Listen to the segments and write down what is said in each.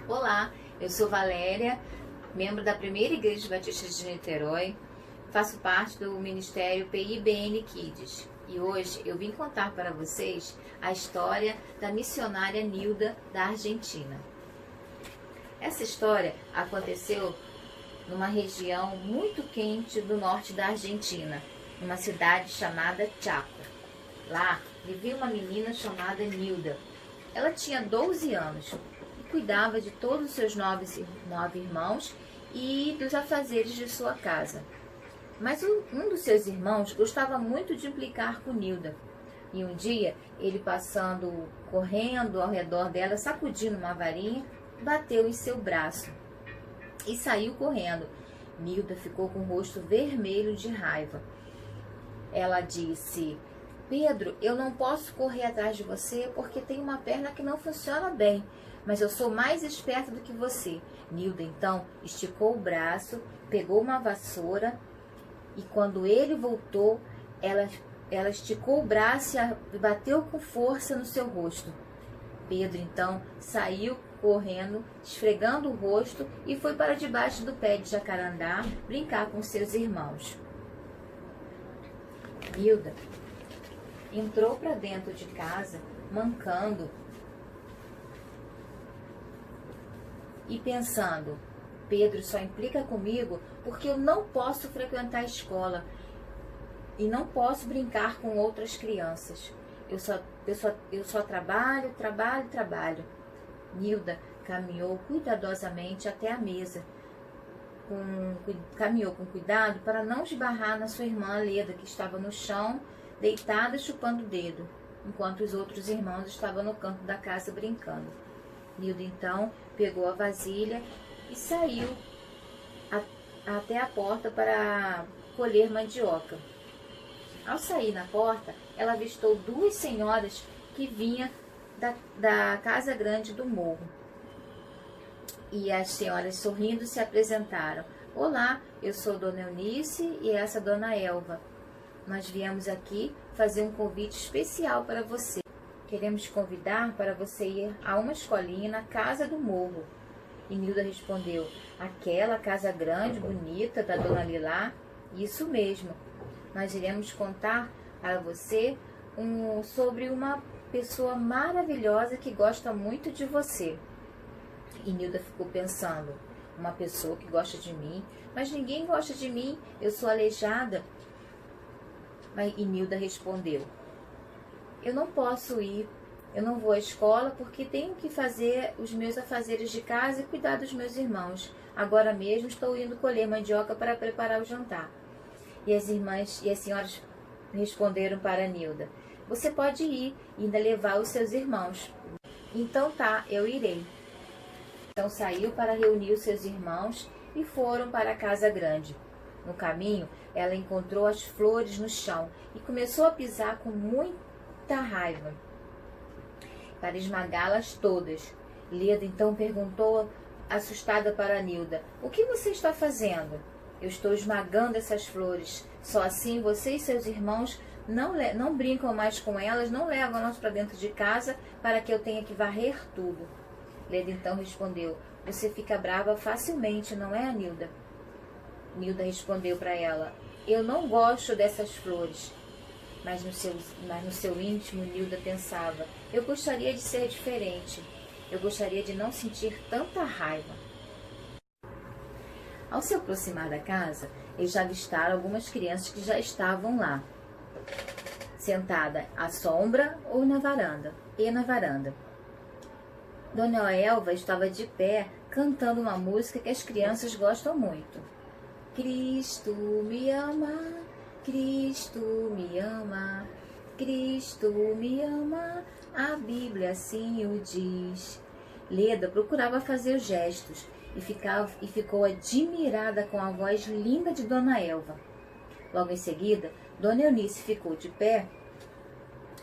Olá, eu sou Valéria, membro da Primeira Igreja Batista de Niterói, faço parte do Ministério PIBN Kids e hoje eu vim contar para vocês a história da missionária Nilda da Argentina. Essa história aconteceu numa região muito quente do norte da Argentina, numa cidade chamada Chaco. Lá vivia uma menina chamada Nilda. Ela tinha 12 anos e cuidava de todos os seus nove irmãos e dos afazeres de sua casa. Mas um dos seus irmãos gostava muito de implicar com Nilda. E um dia, ele passando, correndo ao redor dela, sacudindo uma varinha, bateu em seu braço e saiu correndo. Nilda ficou com o rosto vermelho de raiva. Ela disse: Pedro, eu não posso correr atrás de você porque tenho uma perna que não funciona bem, mas eu sou mais esperta do que você. Nilda então esticou o braço, pegou uma vassoura e quando ele voltou, ela esticou o braço e bateu com força no seu rosto. Pedro então saiu correndo, esfregando o rosto e foi para debaixo do pé de jacarandá brincar com seus irmãos. Nilda entrou para dentro de casa, mancando e pensando: Pedro só implica comigo porque eu não posso frequentar a escola e não posso brincar com outras crianças. Eu só trabalho. Nilda caminhou cuidadosamente até a mesa. Caminhou com cuidado para não esbarrar na sua irmã Leda, que estava no chão, deitada chupando o dedo, enquanto os outros irmãos estavam no canto da casa brincando. Nilda então pegou a vasilha e saiu até a porta para colher mandioca. Ao sair na porta, ela avistou duas senhoras que vinham da casa grande do morro. E as senhoras, sorrindo, se apresentaram. Olá, eu sou Dona Eunice e essa Dona Elva. Nós viemos aqui fazer um convite especial para você. Queremos te convidar para você ir a uma escolinha na casa do morro. E Nilda respondeu: aquela casa grande, bonita, da Dona Lilá? Isso mesmo. Nós iremos contar para você sobre uma pessoa maravilhosa que gosta muito de você. E Nilda ficou pensando: uma pessoa que gosta de mim? Mas ninguém gosta de mim, eu sou aleijada. E Nilda respondeu: eu não posso ir, eu não vou à escola porque tenho que fazer os meus afazeres de casa e cuidar dos meus irmãos. Agora mesmo estou indo colher mandioca para preparar o jantar. E as senhoras responderam para Nilda: você pode ir e ainda levar os seus irmãos. Então tá, eu irei. Então saiu para reunir os seus irmãos e foram para a casa grande. No caminho, ela encontrou as flores no chão e começou a pisar com muita raiva para esmagá-las todas. Leda então perguntou, assustada, para Nilda: o que você está fazendo? Eu estou esmagando essas flores. Só assim você e seus irmãos não brincam mais com elas, não levam elas para dentro de casa para que eu tenha que varrer tudo. Leda então respondeu: você fica brava facilmente, não é, Nilda? Nilda respondeu para ela: eu não gosto dessas flores. Mas no seu íntimo, Nilda pensava: eu gostaria de ser diferente. Eu gostaria de não sentir tanta raiva. Ao se aproximar da casa, eles já avistaram algumas crianças que já estavam lá, sentada à sombra ou na varanda. Dona Elva estava de pé, cantando uma música que as crianças gostam muito. Cristo me ama, Cristo me ama, Cristo me ama, a Bíblia assim o diz. Leda procurava fazer os gestos e ficou admirada com a voz linda de Dona Elva. Logo em seguida, Dona Eunice ficou de pé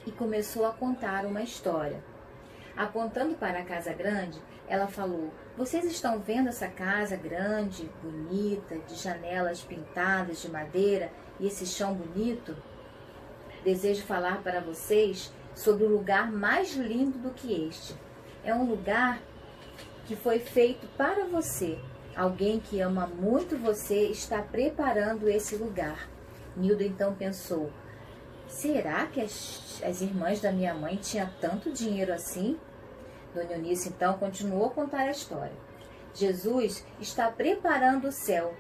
e começou a contar uma história. Apontando para a casa grande, ela falou: vocês estão vendo essa casa grande, bonita, de janelas pintadas de madeira e esse chão bonito? Desejo falar para vocês sobre o lugar mais lindo do que este. É um lugar que foi feito para você. Alguém que ama muito você está preparando esse lugar. Nilda então pensou: será que as irmãs da minha mãe tinham tanto dinheiro assim? Dona Eunice então continuou a contar a história. Jesus está preparando o céu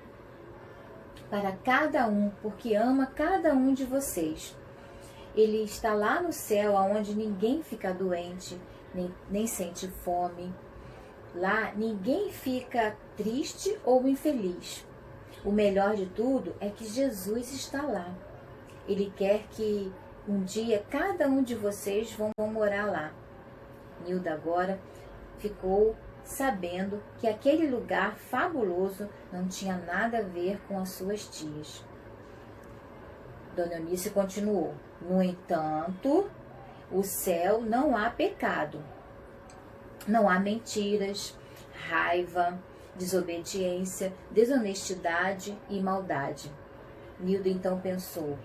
para cada um, porque ama cada um de vocês. Ele está lá no céu, onde ninguém fica doente, nem sente fome. Lá ninguém fica triste ou infeliz. O melhor de tudo é que Jesus está lá. Ele quer que um dia cada um de vocês vão morar lá. Nilda agora ficou sabendo que aquele lugar fabuloso não tinha nada a ver com as suas tias. Dona Eunice continuou: no entanto, o céu não há pecado, não há mentiras, raiva, desobediência, desonestidade e maldade. Nilda então pensou: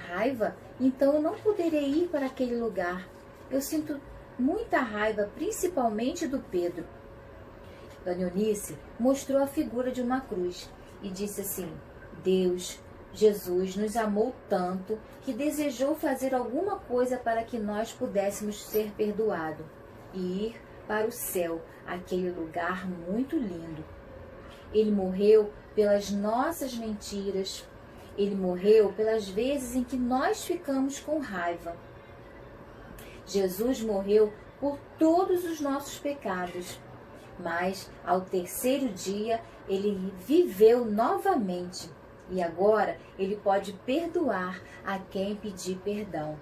raiva? Então eu não poderei ir para aquele lugar. Eu sinto muita raiva, principalmente do Pedro. Dona Eunice mostrou a figura de uma cruz e disse assim: Deus, Jesus nos amou tanto que desejou fazer alguma coisa para que nós pudéssemos ser perdoados e ir para o céu, aquele lugar muito lindo. Ele morreu pelas nossas mentiras. Ele morreu pelas vezes em que nós ficamos com raiva. Jesus morreu por todos os nossos pecados. Mas, ao terceiro dia, ele viveu novamente. E agora, ele pode perdoar a quem pedir perdão.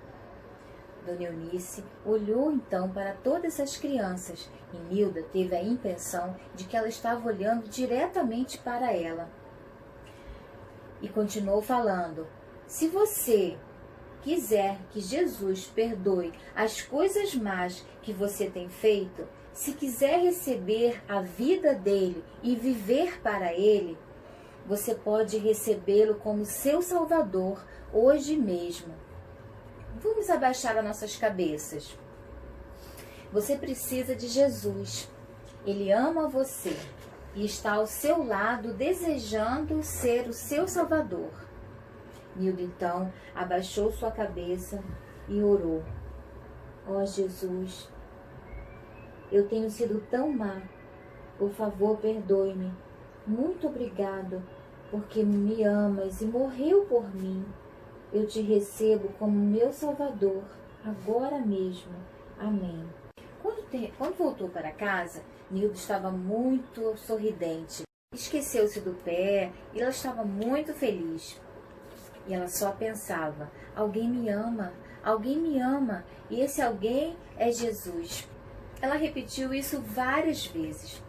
Dona Eunice olhou então para todas as crianças e Nilda teve a impressão de que ela estava olhando diretamente para ela. E continuou falando: se você quiser que Jesus perdoe as coisas más que você tem feito, se quiser receber a vida dele e viver para ele, você pode recebê-lo como seu Salvador hoje mesmo. Vamos abaixar as nossas cabeças. Você precisa de Jesus. Ele ama você e está ao seu lado desejando ser o seu Salvador. Nilda então abaixou sua cabeça e orou: ó Jesus, eu tenho sido tão má. Por favor, perdoe-me. Muito obrigado, porque me amas e morreu por mim. Eu te recebo como meu Salvador, agora mesmo. Amém. Quando voltou para casa, Nilda estava muito sorridente. Esqueceu-se do pé e ela estava muito feliz. E ela só pensava: alguém me ama, e esse alguém é Jesus. Ela repetiu isso várias vezes.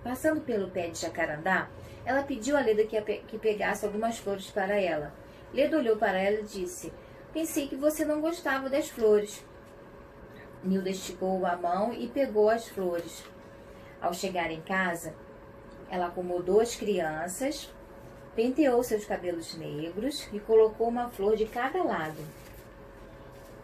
Passando pelo pé de jacarandá, ela pediu a Leda que pegasse algumas flores para ela. Leda olhou para ela e disse: pensei que você não gostava das flores. Nilda esticou a mão e pegou as flores. Ao chegar em casa, ela acomodou as crianças, penteou seus cabelos negros e colocou uma flor de cada lado.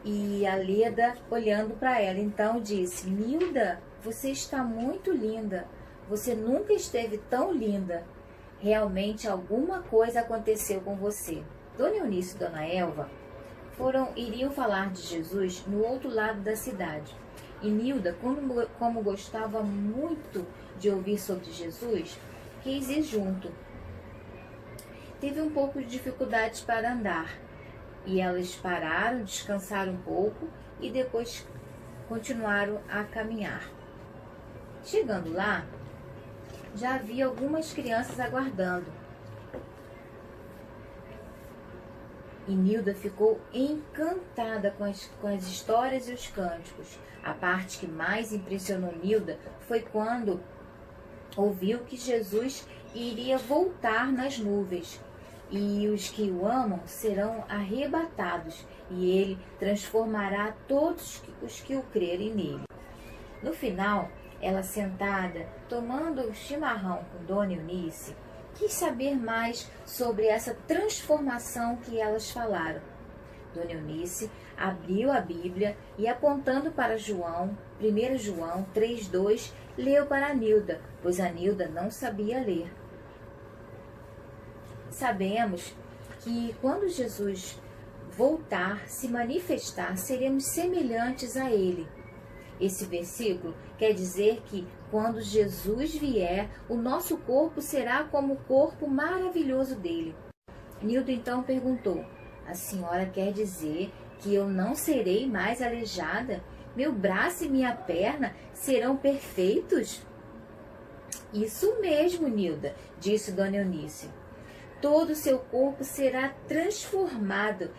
E a Leda, olhando para ela, então disse: Nilda, você está muito linda. Você nunca esteve tão linda. Realmente alguma coisa aconteceu com você. Dona Eunice e Dona Elva iriam falar de Jesus no outro lado da cidade. E Nilda, como gostava muito de ouvir sobre Jesus, quis ir junto. Teve um pouco de dificuldades para andar. E elas pararam, descansaram um pouco e depois continuaram a caminhar. Chegando lá, já havia algumas crianças aguardando. E Nilda ficou encantada com as histórias e os cânticos. A parte que mais impressionou Nilda foi quando ouviu que Jesus iria voltar nas nuvens. E os que o amam serão arrebatados, e ele transformará todos os que o crerem nele. No final, ela sentada, tomando chimarrão com Dona Eunice, quis saber mais sobre essa transformação que elas falaram. Dona Eunice abriu a Bíblia e, apontando para João, 1 João 3,2, leu para Nilda, pois a Nilda não sabia ler. Sabemos que quando Jesus voltar, se manifestar, seremos semelhantes a Ele. Esse versículo quer dizer que quando Jesus vier, o nosso corpo será como o corpo maravilhoso dele. Nilda então perguntou: a senhora quer dizer que eu não serei mais aleijada? Meu braço e minha perna serão perfeitos? Isso mesmo, Nilda, disse Dona Eunice. Todo o seu corpo será transformado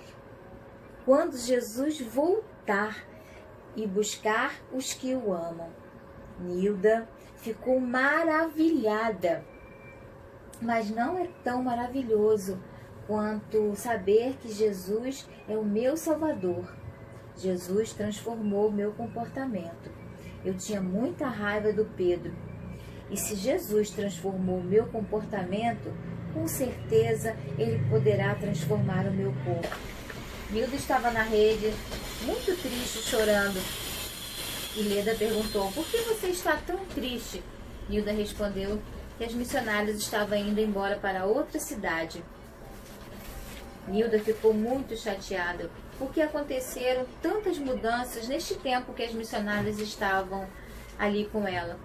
quando Jesus voltar e buscar os que o amam. Nilda ficou maravilhada, mas não é tão maravilhoso quanto saber que Jesus é o meu Salvador. Jesus transformou meu comportamento. Eu tinha muita raiva do Pedro. E se Jesus transformou meu comportamento, com certeza Ele poderá transformar o meu corpo. Nilda estava na rede, muito triste, chorando. E Leda perguntou: por que você está tão triste? Nilda respondeu que as missionárias estavam indo embora para outra cidade. Nilda ficou muito chateada, porque aconteceram tantas mudanças neste tempo que as missionárias estavam ali com ela.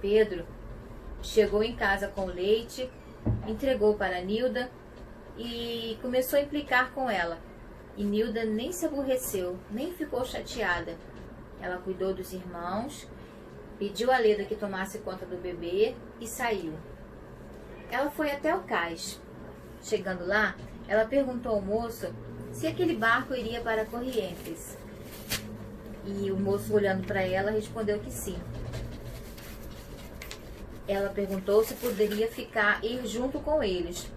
Pedro chegou em casa com leite, entregou para Nilda e começou a implicar com ela. E Nilda nem se aborreceu, nem ficou chateada. Ela cuidou dos irmãos, pediu a Leda que tomasse conta do bebê e saiu. Ela foi até o cais. Chegando lá, ela perguntou ao moço se aquele barco iria para Corrientes. E o moço, olhando para ela, respondeu que sim. Ela perguntou se poderia ir junto com eles.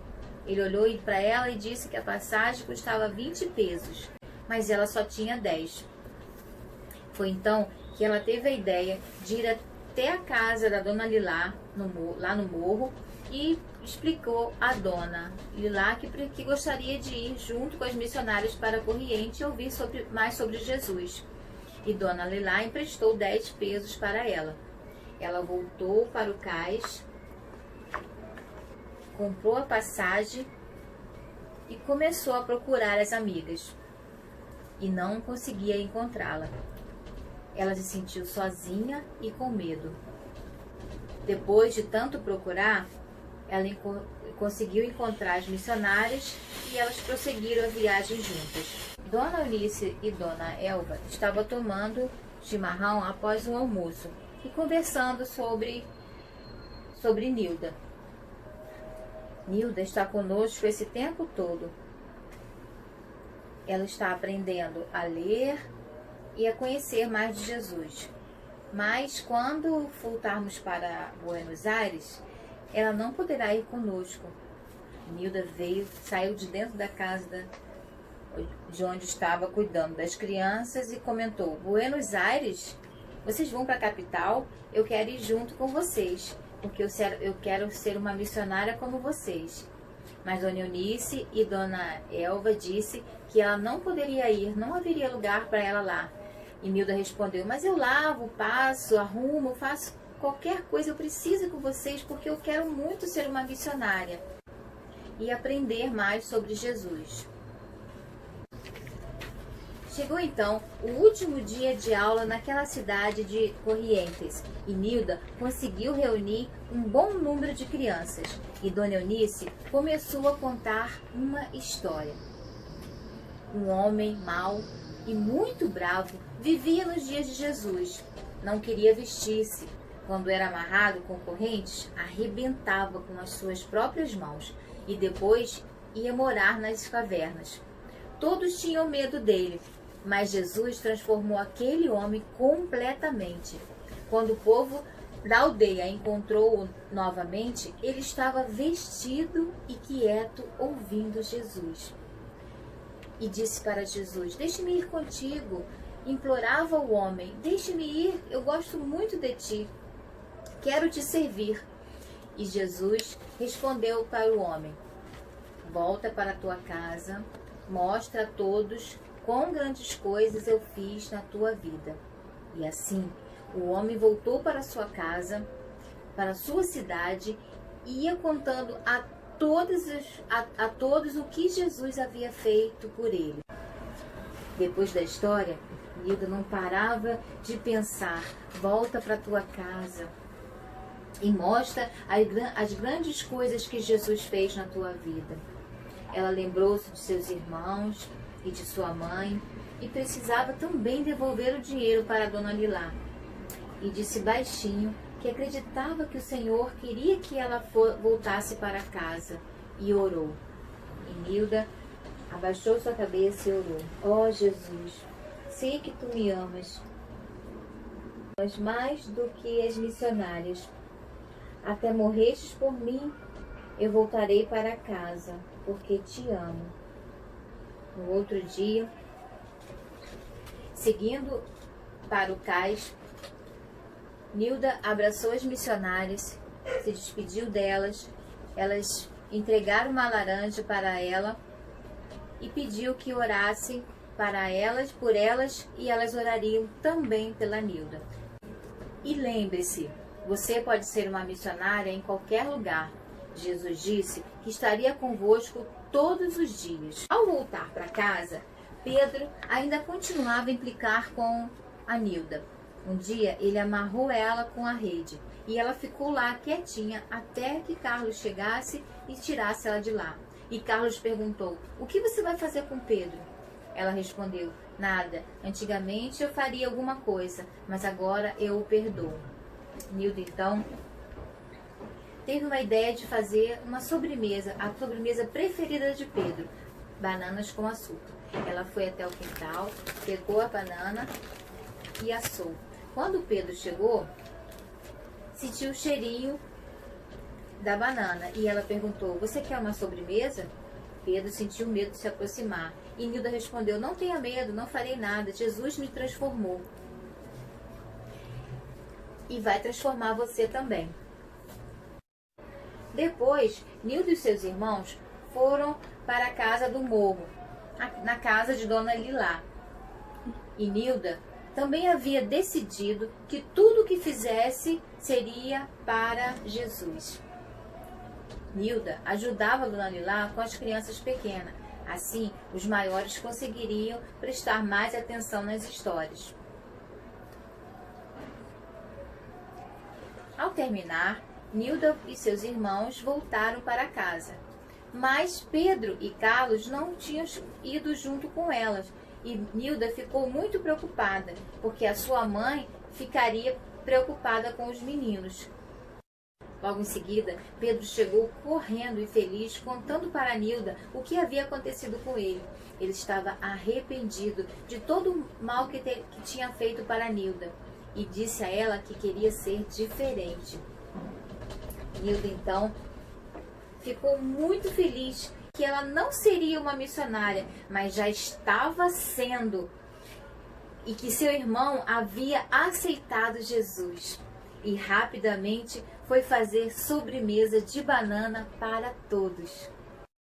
Ele olhou para ela e disse que a passagem custava 20 pesos, mas ela só tinha 10. Foi então que ela teve a ideia de ir até a casa da dona Lilá, lá no morro, e explicou à dona Lilá que gostaria de ir junto com as missionárias para Corrientes e ouvir mais sobre Jesus. E dona Lilá emprestou 10 pesos para ela. Ela voltou para o cais, comprou a passagem e começou a procurar as amigas. E não conseguia encontrá-la. Ela se sentiu sozinha e com medo. Depois de tanto procurar, ela conseguiu encontrar as missionárias e elas prosseguiram a viagem juntas. Dona Eunice e Dona Elva estavam tomando chimarrão após o almoço e conversando sobre Nilda. Nilda está conosco esse tempo todo. Ela está aprendendo a ler e a conhecer mais de Jesus. Mas quando voltarmos para Buenos Aires, ela não poderá ir conosco. Nilda saiu de dentro da casa de onde estava cuidando das crianças e comentou: Buenos Aires? Vocês vão para a capital? Eu quero ir junto com vocês, porque eu quero ser uma missionária como vocês. Mas Dona Eunice e Dona Elva disse que ela não poderia ir, não haveria lugar para ela lá. E Nilda respondeu: mas eu lavo, passo, arrumo, faço qualquer coisa, eu preciso ir com vocês porque eu quero muito ser uma missionária e aprender mais sobre Jesus. Chegou então o último dia de aula naquela cidade de Corrientes e Nilda conseguiu reunir um bom número de crianças e Dona Eunice começou a contar uma história. Um homem mau e muito bravo vivia nos dias de Jesus. Não queria vestir-se. Quando era amarrado com correntes, arrebentava com as suas próprias mãos e depois ia morar nas cavernas. Todos tinham medo dele, mas Jesus transformou aquele homem completamente. Quando o povo da aldeia encontrou-o novamente, ele estava vestido e quieto ouvindo Jesus. E disse para Jesus: deixe-me ir contigo. Implorava o homem: deixe-me ir, eu gosto muito de ti. Quero te servir. E Jesus respondeu para o homem: volta para a tua casa, mostra a todos quão grandes coisas eu fiz na tua vida. E assim, O homem voltou para sua casa, para sua cidade, e ia contando a todos o que Jesus havia feito por ele. Depois da história, Nilda não parava de pensar: volta para tua casa e mostra as grandes coisas que Jesus fez na tua vida. Ela lembrou-se de seus irmãos e de sua mãe e precisava também devolver o dinheiro para a dona Lilá. E disse baixinho que acreditava que o Senhor queria que ela voltasse para casa, e orou. E Nilda abaixou sua cabeça e orou: ó Jesus, sei que tu me amas, mas mais do que as missionárias. Até morrestes por mim, eu voltarei para casa, porque te amo. No outro dia, seguindo para o cais, Nilda abraçou as missionárias, se despediu delas, elas entregaram uma laranja para ela e pediu que orassem para elas, por elas, e elas orariam também pela Nilda. E lembre-se, você pode ser uma missionária em qualquer lugar. Jesus disse que estaria convosco todos os dias. Ao voltar para casa, Pedro ainda continuava a implicar com a Nilda. Um dia ele amarrou ela com a rede e ela ficou lá quietinha até que Carlos chegasse e tirasse ela de lá. E Carlos perguntou: o que você vai fazer com Pedro? Ela respondeu: nada, antigamente eu faria alguma coisa, mas agora eu o perdoo. Nilda então teve uma ideia de fazer uma sobremesa, a sobremesa preferida de Pedro: bananas com açúcar. Ela foi até o quintal, pegou a banana e assou. Quando Pedro chegou, sentiu o cheirinho da banana e ela perguntou: você quer uma sobremesa? Pedro sentiu medo de se aproximar e Nilda respondeu: não tenha medo, não farei nada, Jesus me transformou e vai transformar você também. Depois, Nilda e seus irmãos foram para a casa do morro, na casa de Dona Lilá. E Nilda também havia decidido que tudo o que fizesse seria para Jesus. Nilda ajudava a Dona Lilá com as crianças pequenas. Assim, os maiores conseguiriam prestar mais atenção nas histórias. Ao terminar, Nilda e seus irmãos voltaram para casa. Mas Pedro e Carlos não tinham ido junto com elas. E Nilda ficou muito preocupada, porque a sua mãe ficaria preocupada com os meninos. Logo em seguida, Pedro chegou correndo e feliz, contando para Nilda o que havia acontecido com ele. Ele estava arrependido de todo o mal que tinha feito para Nilda e disse a ela que queria ser diferente. Nilda então ficou muito feliz que ela não seria uma missionária, mas já estava sendo, e que seu irmão havia aceitado Jesus. E rapidamente foi fazer sobremesa de banana para todos.